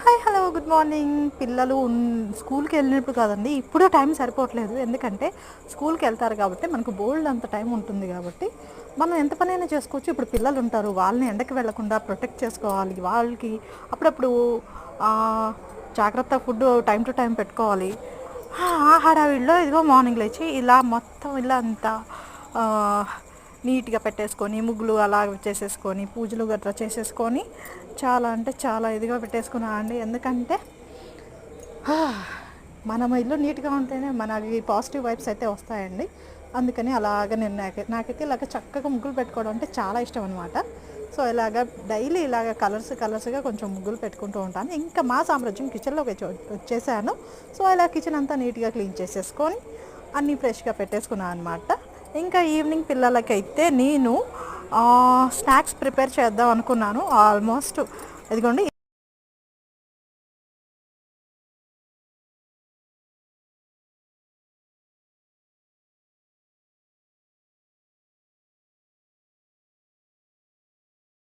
Hi hello good morning. పిల్లలు స్కూల్కి వెళ్ళినప్పుడు కాదండి, ఇప్పుడు టైం సరిపోవట్లేదు. ఎందుకంటే స్కూల్కి వెళ్తారు కాబట్టి మనకు బోల్డ్ అంత టైం ఉంటుంది కాబట్టి మనం ఎంత పనైనా చేసుకోవచ్చు. ఇప్పుడు పిల్లలు ఉంటారు, వాళ్ళని ఎండకి వెళ్లకుండా ప్రొటెక్ట్ చేసుకోవాలి. వాళ్ళకి అప్పుడప్పుడు ఆ, జాగ్రత్త ఫుడ్ టైం టు టైం పెట్టుకోవాలి. ఆ హడావిడిలో ఇదిగో మార్నింగ్ లేచి ఇలా మొత్తం ఇలా అంతా ఆ, నీట్గా పెట్టేసుకొని ముగ్గులు అలా చేసేసుకొని పూజలు గట్రా చేసేసుకొని చాలా అంటే చాలా ఇదిగా పెట్టేసుకున్నా అండి. ఎందుకంటే మనం ఇల్లు నీట్గా ఉంటేనే మనకి పాజిటివ్ వైబ్స్ అయితే వస్తాయండి. అందుకని అలాగ నేను నాకైతే ఇలాగ చక్కగా ముగ్గులు పెట్టుకోవడం అంటే చాలా ఇష్టం అనమాట. సో ఇలాగ డైలీ ఇలాగ కలర్స్గా కొంచెం ముగ్గులు పెట్టుకుంటూ ఉంటాను. ఇంకా మా సామ్రాజ్యం కిచెన్లోకి వచ్చేసాను. సో ఇలా కిచెన్ అంతా నీట్గా క్లీన్ చేసేసుకొని అన్నీ ఫ్రెష్గా పెట్టేసుకున్నాను అనమాట. ఇంకా ఈవినింగ్ పిల్లలకైతే నేను స్నాక్స్ ప్రిపేర్ చేద్దాం అనుకున్నాను. ఆల్మోస్ట్ ఇదిగోండి